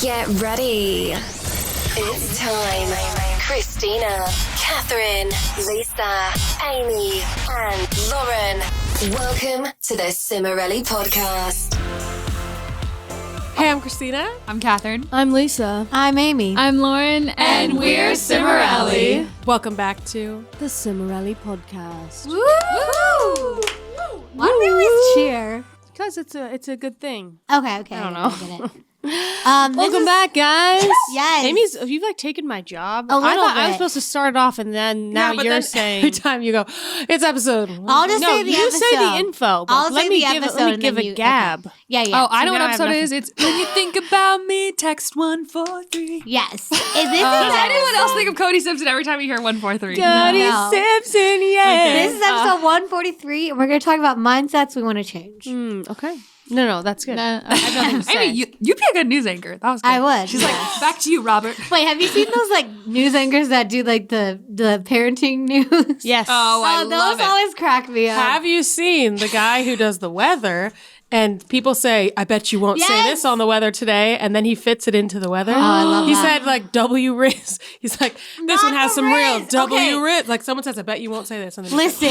Get ready. It's time. Christina, Catherine, Lisa, Amy, and Lauren. Welcome to the Cimorelli podcast. Hey, I'm Christina. I'm Catherine. I'm Lisa. I'm Amy. I'm Lauren. And we're Cimorelli. Welcome back to The Cimorelli podcast. Woo! Why do we always cheer? because it's a good thing. Okay. I don't know. I get it. Welcome back, guys. Yes. Amy's, you've like taken my job. A little I thought I was bit. supposed to start it off, and then now but you're then saying every time you go, it's episode. I'll just say the you episode. say the info. But I'll let say me the give episode let me and give then a you- gab. Okay. Yeah. Oh, I know what now I have episode it is. nothing. It's when you think about me, text 143. Yes. Is this Does anyone else think of Cody Simpson every time you hear 143? Cody No. Simpson, yes. This is episode 143, and we're going to talk about mindsets we want to change. Okay. No, that's good. No, I have nothing to say. Amy, you'd be a good news anchor. That was good. I would. She's like, back to you, Robert. Wait, have you seen those like news anchors that do like the parenting news? Yes. Oh, I those love it. always crack me up. Have you seen the guy who does the weather? And people say, I bet you won't say Yes! this on the weather today. And then he fits it into the weather. Oh, I love he that. said, like, W Riz. He's like, this one has the some real Riz. W Okay. Riz. Like, someone says, I bet you won't say this. And then he says,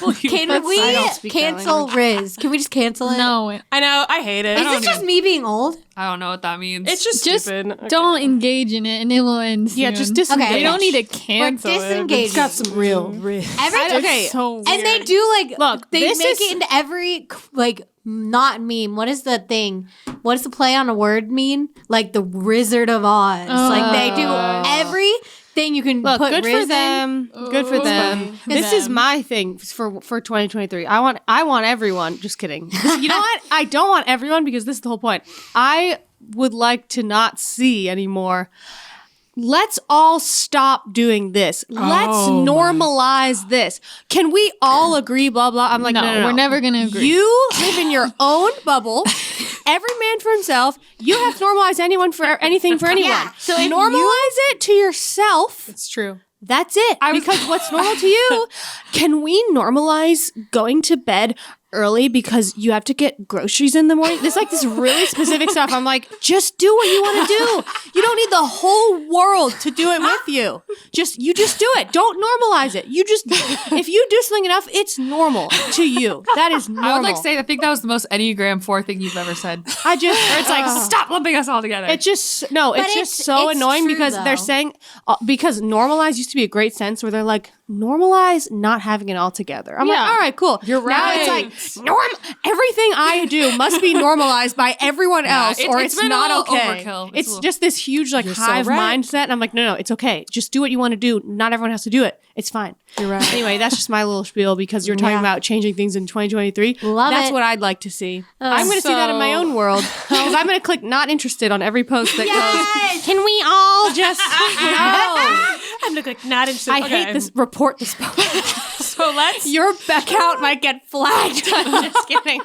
Listen, can I we don't speak that cancel Riz? Can we just cancel it? No, I know, I hate it. Is this just me being old? I don't know what that means. It's just stupid. Okay. Don't engage in it and it will end soon. Yeah, just disengage. Okay. You don't need to We're cancel it. disengaging. It's got some real Riz. Okay. So weird. And they do like Look, they this make is- it into every like not meme. What is the thing? What does the play on a word mean? Like the Wizard of Oz. Like they do everything you can Look, put good Riz for them. Good for them. This is my thing for 2023. I want everyone. Just kidding. You know what? I don't want everyone because this is the whole point. I would like to not see anymore. Let's all stop doing this. Let's normalize this. Can we all agree? Blah blah. I'm like, no, we're never gonna agree. You live in your own bubble. Every man for himself. You have to normalize anyone for anything for anyone. Yeah. So normalize it to yourself. It's true. That's it. Because what's normal to you? Can we normalize going to bed early because you have to get groceries in the morning? There's like this really specific stuff. I'm like, just do what you want to do. You don't need the whole world to do it with you. You just do it. Don't normalize it. If you do something enough, it's normal to you. That is normal. I would like to say, I think that was the most Enneagram 4 thing you've ever said. Or It's like, stop lumping us all together. It's just so it's annoying true, because though. they're saying because normalize used to be a great sense where they're like normalize not having it all together. I'm like, all right, cool. You're right. Now it's like everything I do must be normalized by everyone else, or it's it's been a not little okay. overkill. It's a little- just this huge like hive mindset, and I'm like, no, it's okay. Just do what you want to do. Not everyone has to do it. It's fine. You're right. Anyway, that's just my little spiel because you're talking about changing things in 2023. Love That's it. what I'd like to see. I'm going to see that in my own world because I'm going to click not interested on every post that goes, can we all just no? I'm going to click not interested. I hate this. Report this post. So your account might get flagged. I'm just kidding.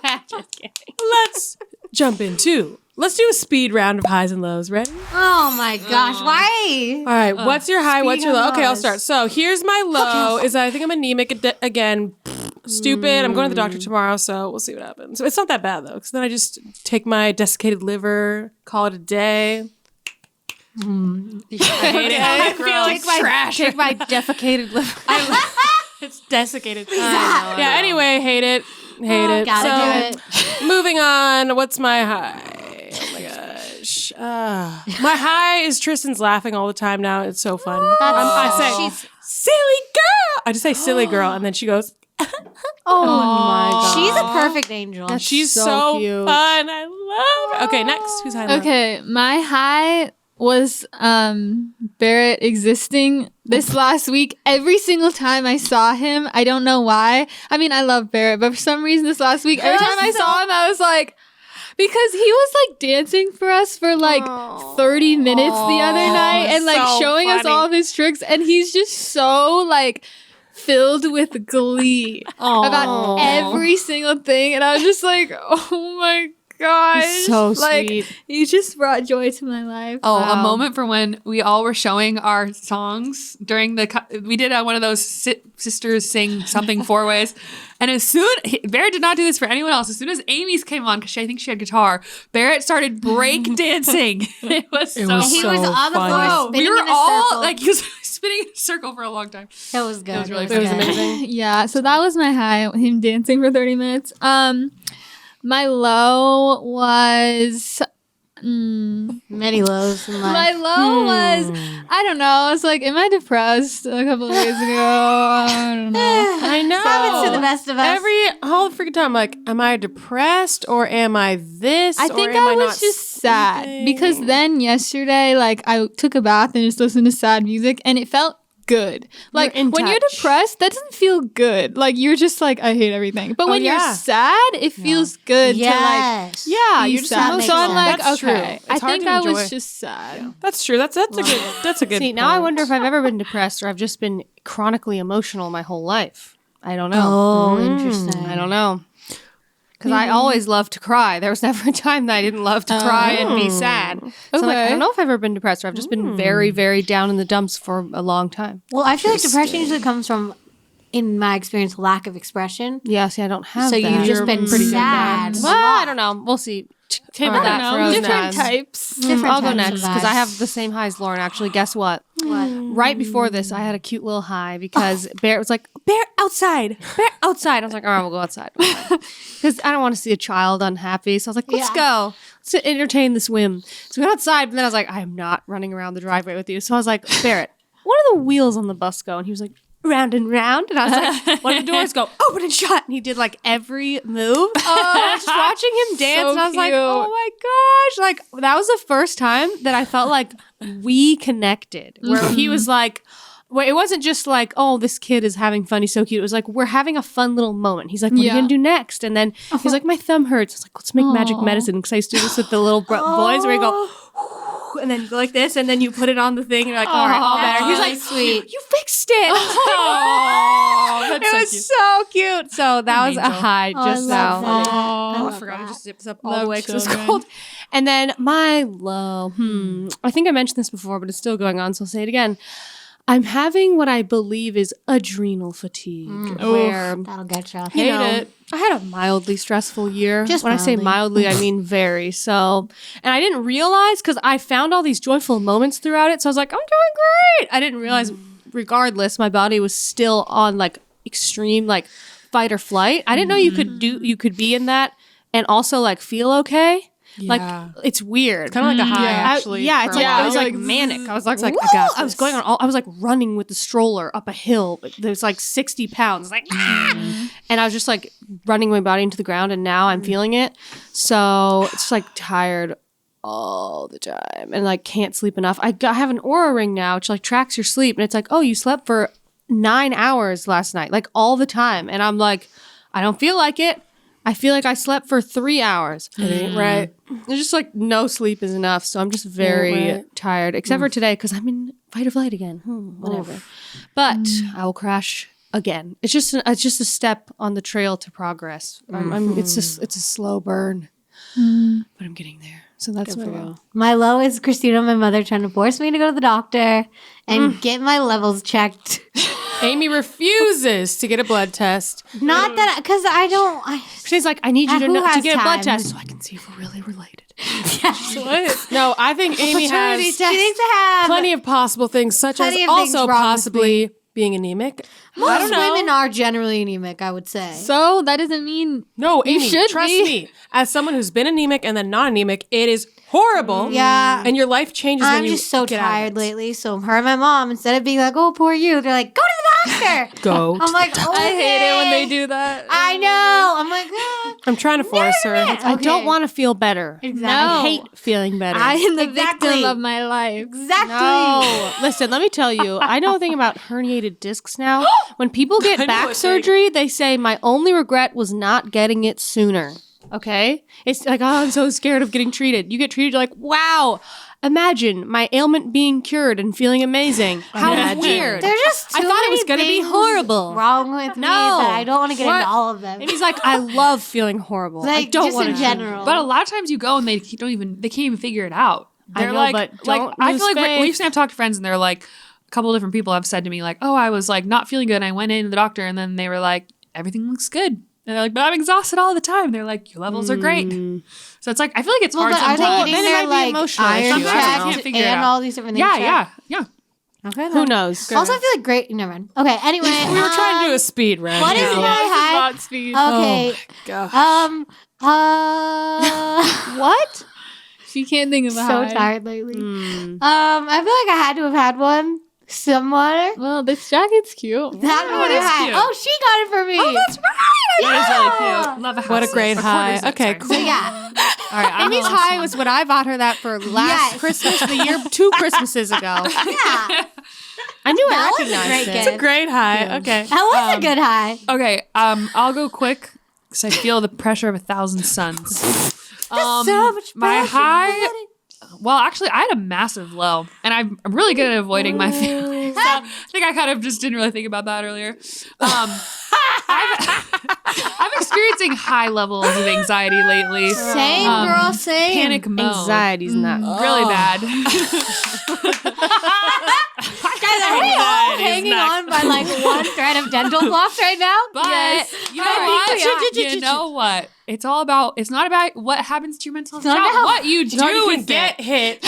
Let's jump into. Let's do a speed round of highs and lows. Ready? Oh my gosh, why? All right. What's your high? What's your low? Okay, I'll lows. start. So here's my low. Is that I think I'm anemic again. Stupid. I'm going to the doctor tomorrow, so we'll see what happens. It's not that bad though, because then I just take my desiccated liver, call it a day. I hate it. I feel like trash. Take my defecated liver. It's desiccated. Yeah. Anyway, hate it. Gotta So moving on. What's my high? Oh my gosh. My high is Tristan's laughing all the time now. It's so fun. I say, silly girl. I just say silly girl, and then she goes, Oh my God. She's a perfect angel. she's so cute. fun. I love her. Okay, next. Who's high? Okay, my high was Barrett existing this last week. Every single time I saw him, I don't know why. I mean, I love Barrett, but for some reason this last week, every time I saw him, I was like, because he was like dancing for us for like 30 minutes the other night and like so showing us funny. all of his tricks, and he's just so like filled with glee about every single thing, and I was just like, oh my gosh. So sweet. You just brought joy to my life. Oh, Wow. a moment for when we all were showing our songs during we did one of those sisters sing something four ways. And Barrett did not do this for anyone else. As soon as Amy's came on, because I think she had guitar, Barrett started break dancing. It was He was on the floor spinning we were in a all circle. like, he was spinning in a circle for a long time. It was good. It was really It fun. was It was amazing. Yeah, so that was my high, him dancing for 30 minutes. My low was Many lows in life. my low was I don't know. I was like, am I depressed a couple of days ago? I don't know. I know. Happens to the best of us. All the freaking time, I'm like, am I depressed or am I this? I or think am I was not just sad sleeping? because then yesterday, like I took a bath and just listened to sad music and it felt good. Like in when you're touch. depressed, that doesn't feel good. Like you're just like, I hate everything. But when yeah. you're sad, it feels good Yes. Yeah, to you're like just sad. makes So I'm sense. like, That's true. okay. It's I hard think to I enjoy. was just sad. That's true. That's a good. See, now I wonder if I've ever been depressed or I've just been chronically emotional my whole life. I don't know. Oh, interesting. I don't know. Because I always loved to cry. There was never a time that I didn't love to cry and be sad. So like, I Okay. don't know if I've ever been depressed or I've just been very, very down in the dumps for a long time. Well, I feel like depression usually comes from, in my experience, lack of expression. Yeah, see, I don't have So that. you've just been pretty good sad. Well, I don't know. We'll see. Table I that don't for know. us Different next. types. Different I'll go types of next because I vibes. have the same high as Lauren. Actually, guess what? What? Right before this, I had a cute little high because Barrett was like, "Bear outside, bear outside." I was like, "All right, we'll go outside," because I don't want to see a child unhappy. So I was like, "Let's Yeah. go, let's entertain the swim." So we went outside, and then I was like, "I am not running around the driveway with you." So I was like, "Barrett, what do the wheels on the bus go?" And he was like, "Round and round." And I was like, "What do the doors go? Open and shut." And he did like every move. And I was just watching him dance, So and I was like, cute. "Oh my gosh!" Like that was the first time that I felt like we connected. Where he was like, where it wasn't just like, "Oh, this kid is having fun. He's so cute." It was like, we're having a fun little moment. He's like, "What are you Yeah. gonna do next?" And then he's like, "My thumb hurts." I was like, "Let's make magic medicine." Because I used to do this with the little boys, where you go. And then you go like this, and then you put it on the thing, and you're like, "All right, all better." He's really like, sweet. "You fixed it." Oh, It was so cute. So that was a high I just love now. that. I love forgot it that. just zips up all Love the way because it's children. cold. And then my low. I think I mentioned this before, but it's still going on, so I'll say it again. I'm having what I believe is adrenal fatigue, where That'll get you. you know, I had a mildly stressful year. Just when I say mildly, I mean very. So, and I didn't realize because I found all these joyful moments throughout it. So I was like, I'm doing great. I didn't realize, regardless, my body was still on like extreme like fight or flight. I didn't know you could be in that and also like feel okay. Like it's weird. Kind of like a high, actually. Yeah, it's for a like while. I was like manic. I was like, like, "Woo!" I got I was this. going on. I was like running with the stroller up a hill. But there's like 60 pounds. Like, and I was just like running my body into the ground. And now I'm feeling it. So it's like tired all the time and like can't sleep enough. I have an Aura ring now, which like tracks your sleep, and it's like, oh, you slept for 9 hours last night, like all the time. And I'm like, I don't feel like it. I feel like I slept for 3 hours. It ain't right. It's just like no sleep is enough. So I'm just very tired, except for today because I'm in fight or flight again. Whatever. But I will crash again. It's just a step on the trail to progress. It's a slow burn, but I'm getting there. So that's my low. My low is Christina, my mother, trying to force me to go to the doctor and get my levels checked. Amy refuses to get a blood test. Not that, because I don't. She's like, I need you Who to has get a blood time? test so I can see if we're really related. No, I think Amy has She needs to have. plenty of possible things, such as Plenty of things also wrong with possibly being anemic. Most women are generally anemic, I would say. So that doesn't mean No, You Amy, should trust be. me. As someone who's been anemic and then not anemic, it is horrible. Yeah. And your life changes when I'm you just so get out of tired it. lately. So her and my mom, instead of being like, "Oh, poor you," they're like, "Go to the doctor." Go. I'm like, okay. I hate it when they do that. I know. I'm like, ah. I'm trying to force her. I don't want to feel better. Exactly. I hate feeling better. I am the Exactly. victim of my life. Exactly. No. Listen, let me tell you, I know a thing about herniated discs now. When people get know back a thing. surgery, they say, my only regret was not getting it sooner. Okay? It's like, oh, I'm so scared of getting treated. You get treated, you're like, wow. imagine my ailment being cured and feeling amazing. How weird. There's just too I thought it was going to be horrible. wrong with me that I don't want to get into all of them. And he's like, I love feeling horrible. I Like, don't just want in to. general. But a lot of times you go and they can't even figure it out. They're I know, like, but like don't I lose feel like faith. recently I've talked to friends and they're like, a couple of different people have said to me like, oh, I was like not feeling good and I went in to the doctor and then they were like, everything looks good. And they're like, but I'm exhausted all the time. They're like, your levels are great. So it's like, I feel like it's hard but are sometimes. they getting Then it their might be like emotional iron issue. Sometimes I checked can't figure it and out. all these different things Yeah, checked? yeah. Okay. Who knows? Also, I feel like great. Never mind. Okay. Anyway, We were trying to do a speed round. What is my high? Not speed. Okay. God. What? She can't think of a So high. tired lately. I feel like I had to have had one somewhere. Well, this jacket's cute. That one it is I had. cute. Oh, she got it for me. Oh, that's That is really cute. Love a house. What a great high. Okay, So cool. yeah, All right, I'm the Amy's last high one. was when I bought her that for last Yes. Christmas, the year 2 Christmases ago. yeah, I knew That I was a recognized great it. gift. It's a great high. Okay. that was a good high. Okay, I'll go quick because I feel the pressure of 1,000 suns. So much my pressure. high. Well, actually, I had a massive low, and I'm really good at avoiding my feelings. So I think I kind of just didn't really think about that earlier. I'm experiencing high levels of anxiety lately. Same girl, same. Panic mode. Anxiety's not. Really bad. Guys, are we all hanging on by like one thread of dental floss right now? But you know what? You know what? It's not about what happens to your mental health. It's not about about- what you do You with can it. get hit.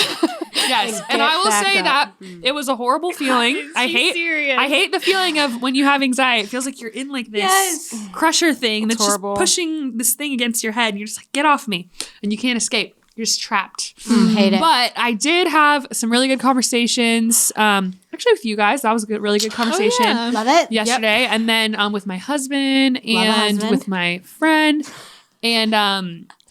Yes, and get I will back say up. that it was a horrible feeling. I hate the feeling of when you have anxiety. It feels like you're in like this crusher thing that's horrible. just pushing this thing against your head. And you're just like, get off me, and you can't escape. You're just trapped. Hate it. But I did have some really good conversations. Actually, with you guys, that was a really good conversation. yeah. Love it. Yesterday, and then with my husband a and husband. with my friend, and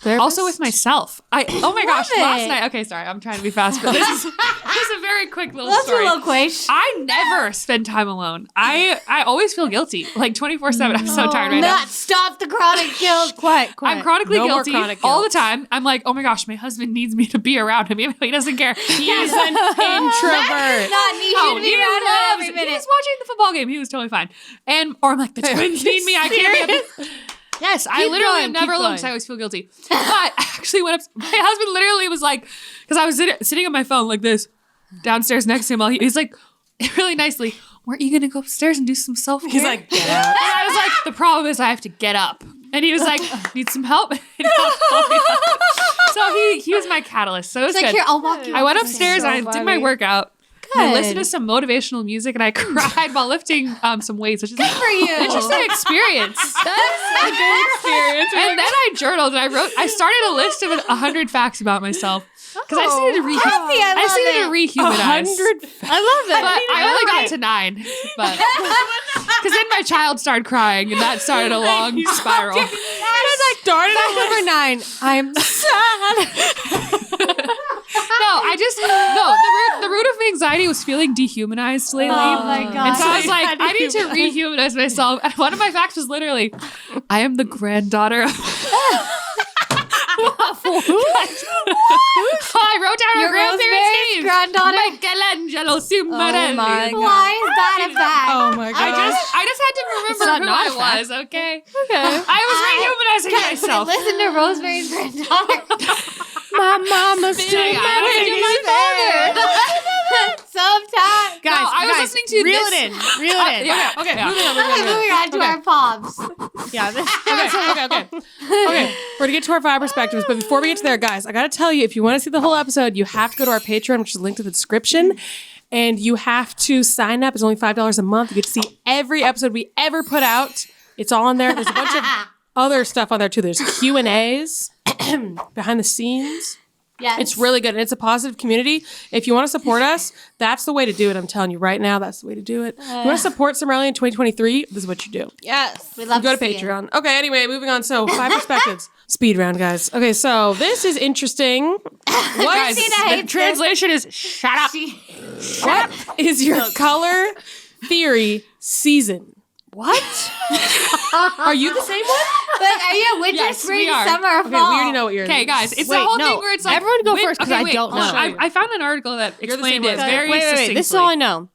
also with myself. Oh my gosh, it. last night. Okay, sorry, I'm trying to be fast, but this is a very quick little Let's do a story. little quiz. I never spend time alone. I always feel guilty, like 24/7. I'm so tired right now. Not stop the chronic guilt. Quiet. I'm chronically No more guilty chronic all the guilt. time. I'm like, oh my gosh, my husband needs me to be around him, even though he doesn't care. He's an introvert. Not need you to be around her every He minute. was watching the football game. He was totally fine. Or I'm like, the twins need me. I can't be. Yes, I literally going, am never keep alone because I going. always feel guilty. But I actually went up. My husband literally was like, because I was sitting on my phone like this, downstairs next to him. While he's like, really nicely, weren't you gonna go upstairs and do some self care? He's like, get out. And I was like, the problem is I have to get up. And he was like, need some help? And he helped me up. So he was my catalyst. So it was It's like, good. here, I'll walk you. I went upstairs and I did my workout. And I listened to Good. some motivational music and I cried while lifting some weights, which is Good for you. interesting experience. That's a good experience. And then I journaled and I started a list of 100 facts about myself. Because I just needed to Kathy, I I just love needed to it. rehumanize. 100. I love it. But I only got to 9. But because then my child started crying and that started a long spiral. Started at Number 9. I'm sad. The root of anxiety was feeling dehumanized lately. Oh my god. And so I was like, I need to rehumanize myself. And one of my facts was literally, I am the granddaughter of. I wrote down Your her grandparents' Rosemary's names. granddaughter? Michelangelo Cimorelli. my God. Why is that a fact? Oh my god. I just had to remember not who not I a fact. was, okay? I was rehumanizing myself. Listen to Rosemary's granddaughter. My mama's too I don't think my Sometimes. Guys, No, I was guys, listening to reel this- it in. Reel it in. Yeah, okay. Moving on to our poms. Yeah, this, Okay, we're gonna get to our 5 perspectives, but before we get to there, guys, I gotta tell you, if you want to see the whole episode, you have to go to our Patreon, which is linked in the description, and you have to sign up. It's only $5 a month. You get to see every episode we ever put out. It's all on there. There's a bunch of other stuff on there too. There's Q&As, behind the scenes. Yes. It's really good, and it's a positive community. If you want to support us, that's the way to do it. I'm telling you right now, that's the way to do it. You want to support Cimorelli in 2023? This is what you do. Yes. We love Go to see it. Patreon. Okay, anyway, moving on. So 5 perspectives. Speed round, guys. Okay, so this is interesting. What Christina The hates translation is shut up. is your color theory season? What? Are you the same one? Like, are you winter, Yes, spring, we are. summer, or Okay, fall? we already know what yours Okay, is. guys, it's Wait, the whole no. thing where it's like Everyone go first, 'cause I don't hold on. know. I found an article that You're the same explained it one. very succinctly. This is all I know.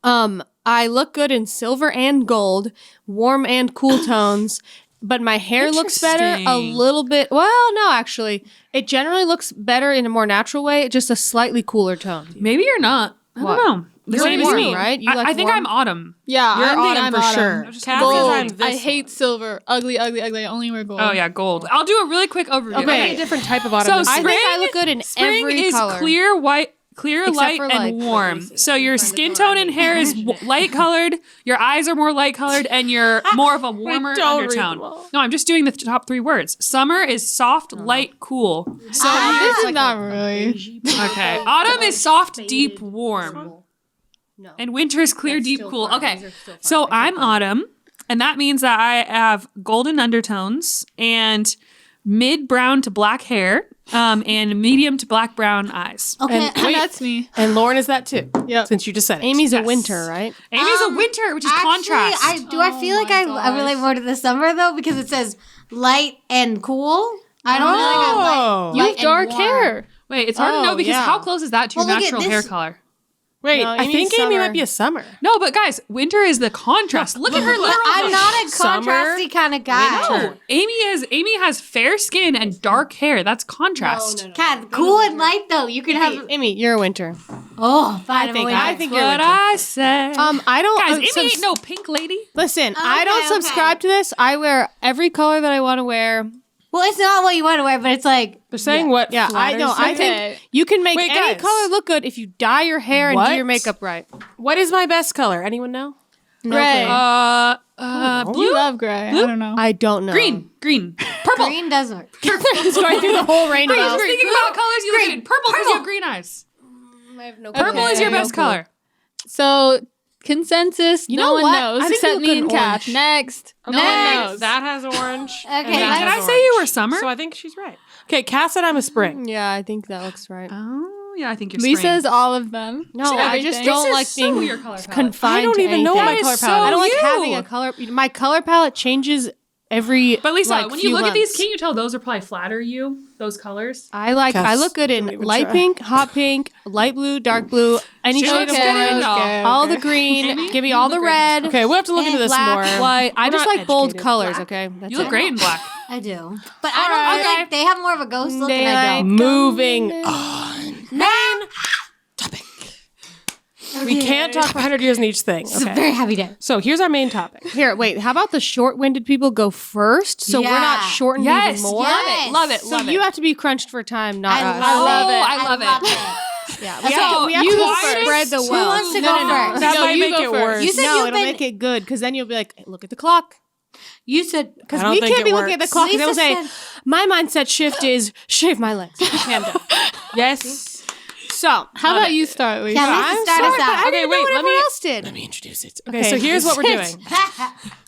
I look good in silver and gold, warm and cool tones, but my hair looks better a Interesting. little bit. Well, no, actually, it generally looks better in a more natural way, just a slightly cooler tone. Maybe you're not. I What? don't know. The You're same as warm, me, right? You like I think warm? I'm autumn. Yeah, You're I think autumn I'm for autumn. sure. Kathy's Gold. I'm this I hate silver. Ugly, ugly, ugly. I only wear gold. Oh yeah, gold. I'll do a really quick overview. Okay, a different type of autumn. So than I spring. think I look good in Spring every is color. clear white, clear Except light, for, and like, warm. So your skin tone and hair is light colored. Your eyes are more light colored, and you're more of a warmer don't read them undertone. all. No, I'm just doing the top 3 words. Summer is soft, light, cool. So This is not really. okay, autumn is soft, deep, warm. No. And winter is clear, deep, cool. Okay. So I'm autumn, and that means that I have golden undertones and mid brown to black hair, and medium to black brown eyes. Okay, And wait, That's me. and Lauren is that too. Yep. Since you just said it. Amy's a Yes. winter, right? Amy's a winter, which is contrast. I feel like I relate more to the summer though because it says light and cool. I don't feel like I like You light have and dark warm. hair. Wait, it's hard to Oh, know because yeah. how close is that to your Well, look at natural hair this- color? Wait, No, I Amy's think Amy summer. might be a summer. No, but guys, winter is the contrast. Look at her But literal. I'm not a Summer, contrasty kind of guy. No, Amy has fair skin and dark hair. That's contrast. Cat, cool and light though. You can have. Amy, you're a winter. Oh, fine. I think you're a What winter. I say. I don't. Guys, Amy ain't no pink lady. Listen, I don't Okay, subscribe to this. I wear every color that I want to wear. Well, it's not what you want to wear, but it's like They're saying what? Yeah, I know. I flatters think you. you can make Wait, any guys. color look good if you dye your hair and What? do your makeup right. What is my best color? Anyone know? Gray. Blue, You love gray. I don't know. I don't know. green, purple. green does work. It's going through the whole rainbow. I was thinking about colors. You look at purple because you have green eyes. I have no Purple is your best color. So consensus. You no know one what? knows I think except you me look and good Kath. orange. Next. Okay, No one knows. that has orange. Okay, and that Did has I say you were orange. summer? So I think she's right. Okay, Cass said I'm a spring. Yeah, I think that looks right. Oh, yeah, I think you're Lisa's all of them. No, I just everything. don't Lisa's like so being your color palette. confined. I don't to even know what my anything. color That is palette. so I don't like you. having a color. My color palette changes every. But Lisa, like, when you few look at these, months. can you tell those are probably flatter you? Those colors. I like. I Cass, look good in don't even light try. pink, hot pink, light blue, dark blue, any She shade looks of good orange, in it all. all the green. Give me you all look the great in red. Okay, we'll have to look And into this black. more. White. I We're just not like bold educated. colors. Okay, that's You look it. great in black. I do, but I don't feel like they have more of a ghost look, and I Daylight. don't. Moving on. Main topic. We can't talk for 100 years in each thing. It's a Okay. very heavy day. So here's our main topic. Here, wait. How about the short-winded people go first, so we're not Yeah. shortened Yes, even more? yes. love it, So love it. you have to be crunched for time, not us. I love Oh, it. I love it. Yeah, So we have you to go first. spread the Who wealth. wants to No, go no, no. first? That No, might you make go it first. worse. You said No, you've it'll been. make it good because then you'll be like, look at the clock. You said Because I don't we think can't it be looking at the works. clock and they'll Lisa say, said- my mindset shift is shave my legs. Okay, I'm done. Yes. So, How about you start, Lisa? Yeah, Lisa, start us out. Okay, wait, let me else did. let me introduce it. Okay, so here's what we're Sit. doing.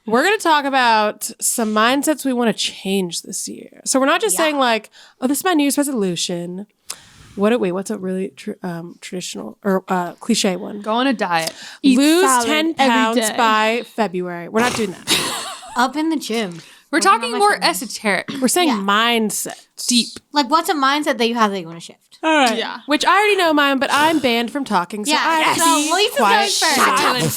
We're going to talk about some mindsets we want to change this year. So we're not just saying like, oh, this is my New Year's resolution. What's a really traditional or cliche one? Go on a diet. Eat Lose salad 10 every pounds day. by February. We're not doing that. Up in the gym. We're talking my more fitness. esoteric. We're saying Yeah. mindset. Deep. Like, what's a mindset that you have that you want to shift? All right. Yeah. Which I already know mine, but I'm banned from talking. So I have to so be Lisa's quiet. going first.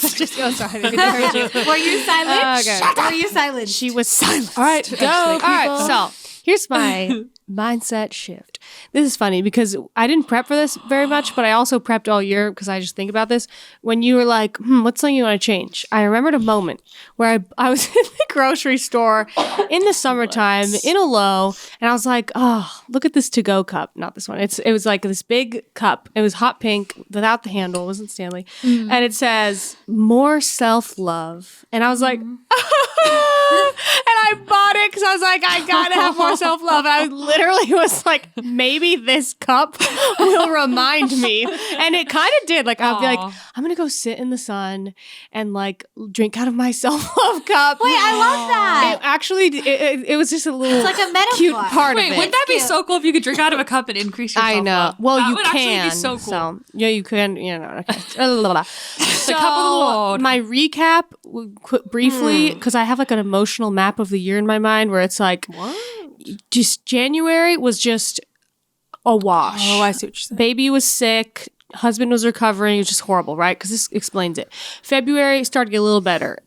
Silence. Just go, sorry. I didn't hear you. Were you silent? Okay. Were you silent? She was silent. All right, go. All right, people. so here's my mindset shift. This is funny because I didn't prep for this very much, but I also prepped all year because I just think about this. When you were like, what's something you want to change? I remembered a moment where I was in the grocery store in the summertime in a low, and I was like, oh, look at this to-go cup. Not this one. It was like this big cup. It was hot pink without the handle. It wasn't Stanley. And it says, more self-love. And I was like, and I bought it because I was like, I gotta have more self-love. And I literally was like maybe this cup will remind me. And it kind of did. Like, I'll be like, I'm going to go sit in the sun and like drink out of my self-love cup. Wait, I love that. It was just a little It's like a metaphor. cute part of it. Wouldn't that be so cool if you could drink out of a cup and increase your I know. self-love? Well, That you would actually can. be so cool. So, yeah, you can. You know. Okay. So, cup of the Lord. my recap briefly, because I have like an emotional map of the year in my mind where it's like, just January was just a wash. Oh, I see what you're saying. Baby was sick. Husband was recovering. It was just horrible, right? Because this explains it. February started to get a little better.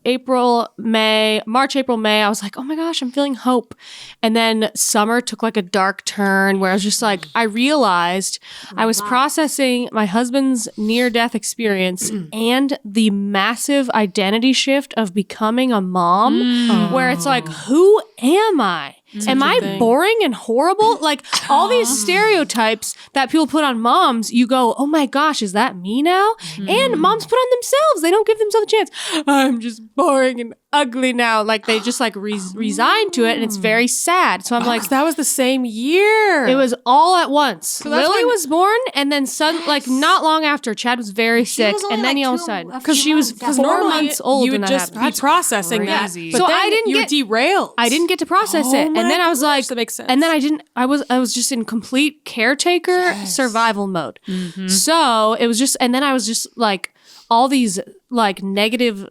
March, April, May, I was like, oh my gosh, I'm feeling hope. And then summer took like a dark turn where I was just like, I realized I was processing my husband's near-death experience and the massive identity shift of becoming a mom, where it's like, who am I? Am I boring and horrible? Like all these stereotypes that people put on moms, you go, oh my gosh, is that me now? And moms put on themselves. They don't give themselves a chance. I'm just boring and ugly now. Like they just like resign to it, and it's very sad. So I'm like, that was the same year. it was all at once. that's Lily when- was born, and then like not long after, Chad was very sick, was only, and then like, he all of a two- sudden, a because few she was months after. 4 normally months old you when would that just happened. be processing crazy. that. So But then I didn't you were get- derailed. I didn't get to process Oh it, and my then I was like, gosh, that makes sense. and then I didn't. I was just in complete caretaker survival mode. So it was just, and then I was just like, all these like negative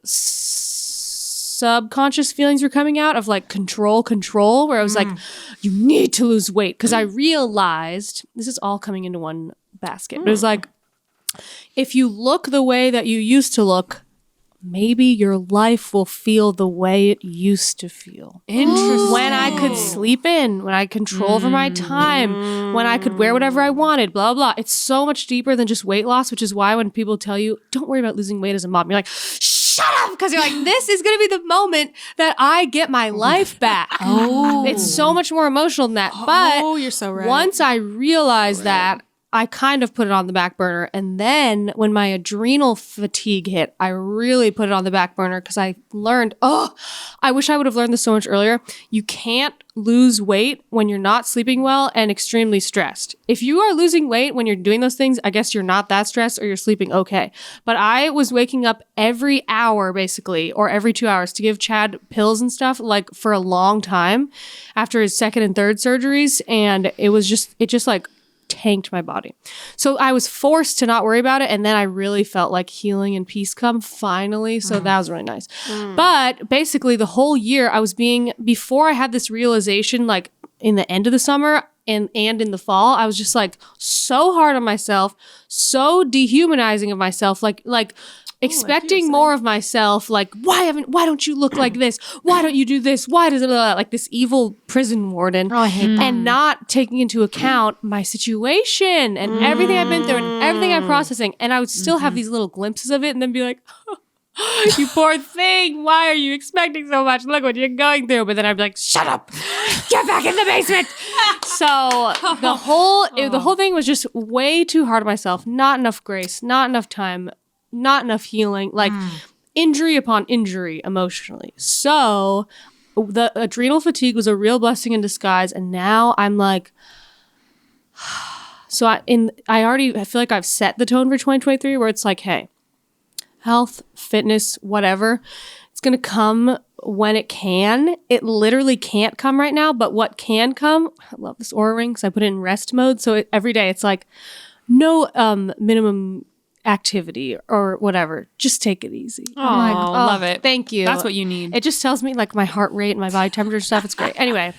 subconscious feelings were coming out of like control, where I was like, you need to lose weight, because I realized this is all coming into one basket. But it was like, if you look the way that you used to look, maybe your life will feel the way it used to feel. Interesting. When I could sleep in, when I could control over my time, when I could wear whatever I wanted, blah, blah. It's so much deeper than just weight loss, which is why when people tell you, don't worry about losing weight as a mom, you're like, shut up! Because you're like, this is going to be the moment that I get my life back. It's so much more emotional than that. But you're so right. once I realized that, I kind of put it on the back burner. And then when my adrenal fatigue hit, I really put it on the back burner because I learned, I wish I would have learned this so much earlier. You can't lose weight when you're not sleeping well and extremely stressed. If you are losing weight when you're doing those things, I guess you're not that stressed or you're sleeping okay. But I was waking up every hour basically, or every 2 hours to give Chad pills and stuff like for a long time after his second and third surgeries. And it just like tanked my body. So I was forced to not worry about it. And then I really felt like healing and peace come finally. So that was really nice. But basically the whole year before I had this realization, like in the end of the summer and in the fall, I was just like so hard on myself, so dehumanizing of myself, like expecting more of myself, like why don't you look like this? Why don't you do this? Why does it like this evil prison warden? Oh, I hate that. And not taking into account my situation and everything I've been through and everything I'm processing. And I would still have these little glimpses of it and then be like, you poor thing. Why are you expecting so much? Look what you're going through. But then I'd be like, shut up. Get back in the basement. So the whole thing was just way too hard on myself. Not enough grace, not enough time, not enough healing, like injury upon injury emotionally. So the adrenal fatigue was a real blessing in disguise. And now I'm like, so I feel like I've set the tone for 2023 where it's like, hey, health, fitness, whatever, it's going to come when it can. It literally can't come right now, but what can come, I love this Aura ring because I put it in rest mode. So every day it's like no minimum activity or whatever. Just take it easy. Oh, love it. Thank you. That's what you need. It just tells me like my heart rate and my body temperature and stuff. It's great. Anyway,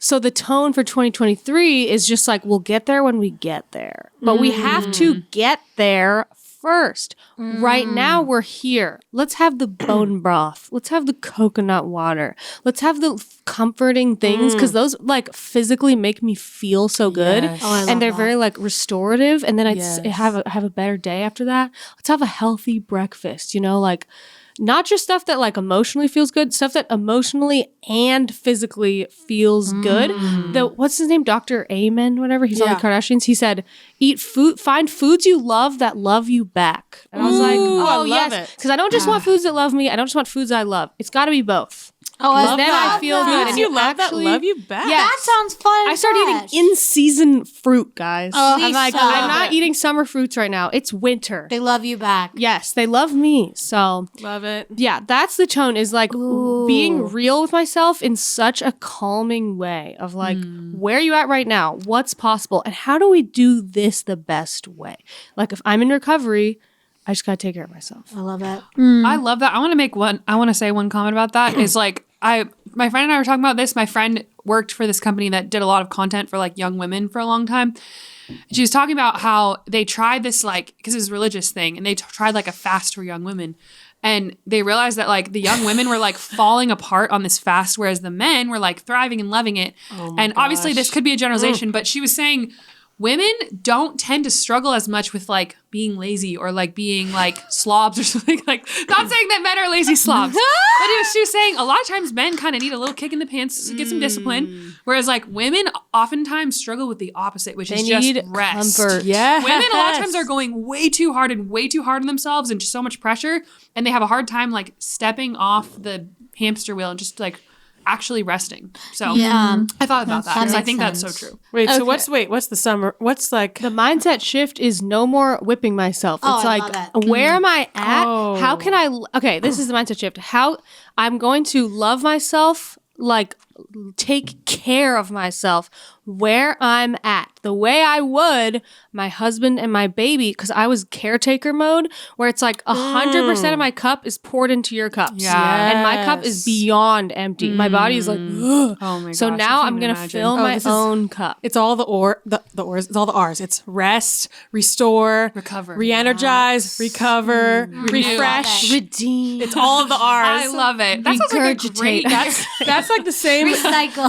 so the tone for 2023 is just like, we'll get there when we get there. But we have to get there first. Right now we're here. Let's have the bone broth. Let's have the coconut water. Let's have the comforting things because those like physically make me feel so good. Yes. Oh, I love and they're that. very like restorative. And then I Yes. have a better day after that. Let's have a healthy breakfast, like not just stuff that like emotionally feels good, stuff that emotionally and physically feels good. What's his name? Dr. Amen, whatever. He's on the Yeah. Kardashians. He said, find foods you love that love you back. And I was like, I oh love yes. it. Because I don't just want foods that love me. I don't just want foods I love. It's got to be both. Oh, Love then that. I feel good. Foods And you you love actually- that love you back. Yeah. that sounds fun. I started eating in season fruit, guys. Oh, I'm like, Lisa. I'm not eating summer fruits right now. It's winter. They love you back. Yes, they love me. So Love it. yeah, that's the tone, is like being real with myself in such a calming way of like, where are you at right now? What's possible? And how do we do this the best way? Like if I'm in recovery, I just gotta take care of myself. I love it. I love that. I want to say one comment about that is like, my friend and I were talking about this. My friend worked for this company that did a lot of content for like young women for a long time. She was talking about how they tried this, like, because it was a religious thing, and they tried like a fast for young women. And they realized that like the young women were like falling apart on this fast, whereas the men were like thriving and loving it. And obviously this could be a generalization, but she was saying women don't tend to struggle as much with like being lazy or like being like slobs or something. Like, not saying that men are lazy slobs, but she was saying a lot of times men kind of need a little kick in the pants to get some discipline, whereas like women oftentimes struggle with the opposite, which is just need rest. comfort. Yeah. Women a lot of times are going way too hard on themselves and just so much pressure, and they have a hard time like stepping off the hamster wheel and just like actually resting. So Yeah. I thought about that because I makes think that's so sense. true. Wait, so what's the summer? What's like The mindset shift is no more whipping myself. Oh, It's I like, love that. where am I at? Oh. How can I? Okay, this is the mindset shift. How I'm going to love myself, like take care of myself where I'm at, the way I would my husband and my baby, because I was caretaker mode, where it's like 100% of my cup is poured into your cups. Yeah. And my cup is beyond empty. My body is like, ugh. Oh my So gosh, now I I'm can't going to imagine. fill my this is- own cup. it's all the ors, it's all the R's. It's rest, restore, Recover. re-energize, recover, refresh. Redeem. It's all of the R's. I love it. That sounds like a great. That's like the same. Cycle.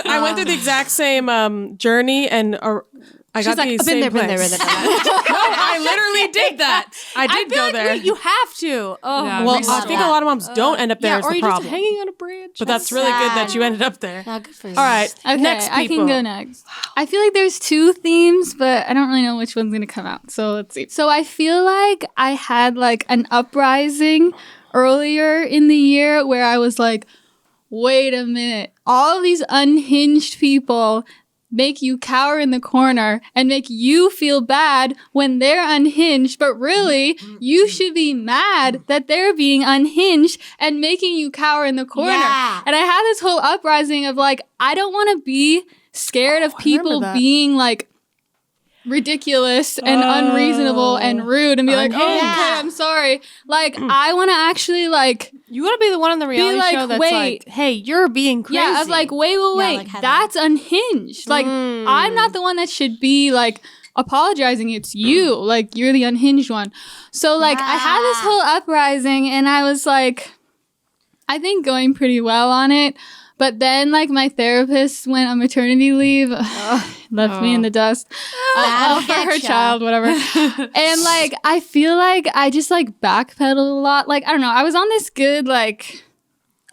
I went through the exact same journey, and I got like, the I've same been there, place. been there. No, I literally did that. I did go there. You have to. Oh, Yeah, Well, restore. I think a lot of moms don't end up there. yeah, is or the you're problem. just hanging on a bridge. But that's really good that you ended up there. Yeah, good for you. All right, Okay, next I people. can go next. I feel like there's two themes, but I don't really know which one's gonna come out. So let's see. So I feel like I had like an uprising earlier in the year where I was like, wait a minute, all of these unhinged people make you cower in the corner and make you feel bad when they're unhinged, but really you should be mad that they're being unhinged and making you cower in the corner. Yeah. And I had this whole uprising of like, I don't want to be scared of people that. being like ridiculous and unreasonable and rude and be like, oh, Unhinged. okay, I'm sorry. Like, I want to actually like, You want to be the one on the reality like, show that's wait. like, hey, you're being crazy. yeah, I was like, wait, like Heather. that's unhinged. Like, I'm not the one that should be like apologizing. It's you. Like, you're the unhinged one. So like, I had this whole uprising, and I was like, I think going pretty well on it. But then, like, my therapist went on maternity leave, left me in the dust for her getcha. child, whatever. And, like, I feel like I just, like, backpedaled a lot. Like, I don't know. I was on this good, like,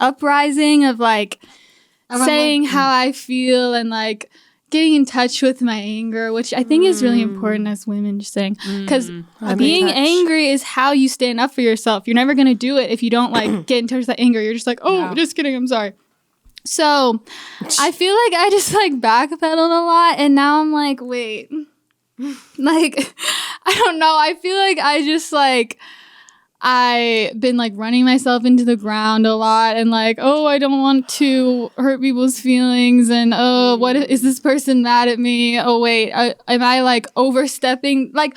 uprising of, like, saying how I feel and, like, getting in touch with my anger, which I think is really important as women, just saying. Because being angry is how you stand up for yourself. You're never going to do it if you don't, like, get in touch with that anger. You're just like, oh, just kidding, I'm sorry. So I feel like I just like backpedaled a lot, and now I'm like, wait, like, I don't know. I feel like I just like, I've been like running myself into the ground a lot, and like, oh, I don't want to hurt people's feelings, and oh, what is this person mad at me? Oh, wait, am I like overstepping? Like,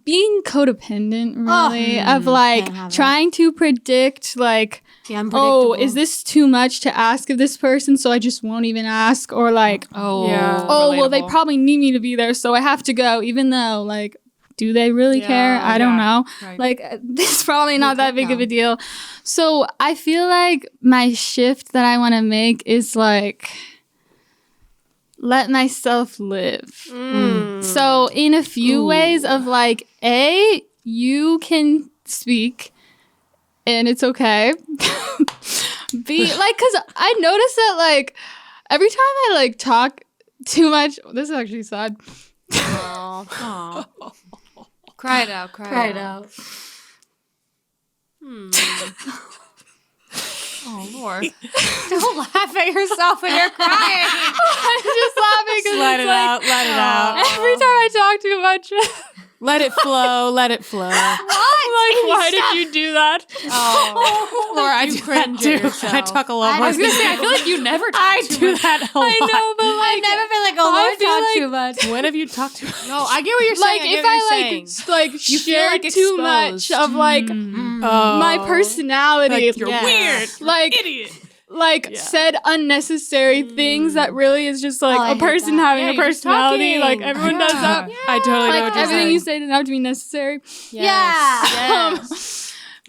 being codependent, really, of like can't have trying to predict like, Yeah, oh, is this too much to ask of this person, so I just won't even ask? Or like, Oh, Yeah. oh, well, they relatable. probably need me to be there, so I have to go, even though, like, do they really care? I don't know. right. Like, it's probably not that big of a deal. So I feel like my shift that I want to make is like, let myself live. So in a few ways of like, A, you can speak and it's okay. B, like, cause I noticed that like every time I like talk too much, this is actually sad. Cry it out. Cry it out. Oh, Lord. Don't laugh at yourself when you're crying. I'm just laughing because Let it out. Let it out. every time I talk too much, Let it flow. Let it flow. why did you do that? Oh. Laura, I do that cringe too. at yourself. I talk a lot more. I was going to say, I feel like you never talk I too do much. that a lot. I know, but I never feel like, oh, Lord, feel talk like- too much. When have you talked to? No, I get what you're saying. Like get if what I you're like saying. You feel share like too much exposed. of like my personality, Like, you're weird. like Idiot. said unnecessary things that really is just like Oh, I a hate person that. having Yeah, a you're just personality. Like talking. everyone does that. I totally know Like what you're everything saying. you say doesn't have to be necessary. Yeah.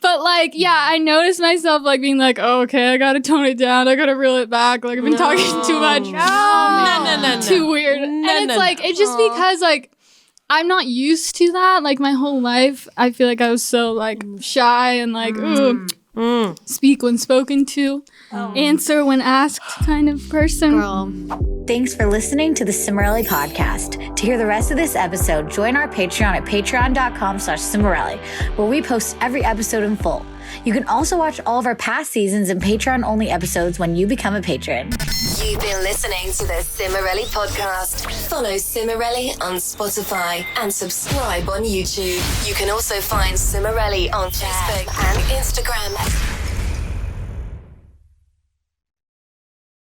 But like, yeah, I noticed myself like being like, oh, okay, I gotta tone it down. I gotta reel it back. Like I've been talking too much. No. Too weird. And it's like, it's just because like I'm not used to that. Like my whole life, I feel like I was so like shy and like, speak when spoken to, answer when asked kind of person. Girl. Thanks for listening to the Cimorelli podcast. To hear the rest of this episode, join our Patreon at patreon.com/Cimorelli, where we post every episode in full. You can also watch all of our past seasons and Patreon-only episodes when you become a patron. You've been listening to the Cimorelli podcast. Follow Cimorelli on Spotify and subscribe on YouTube. You can also find Cimorelli on Facebook and Instagram.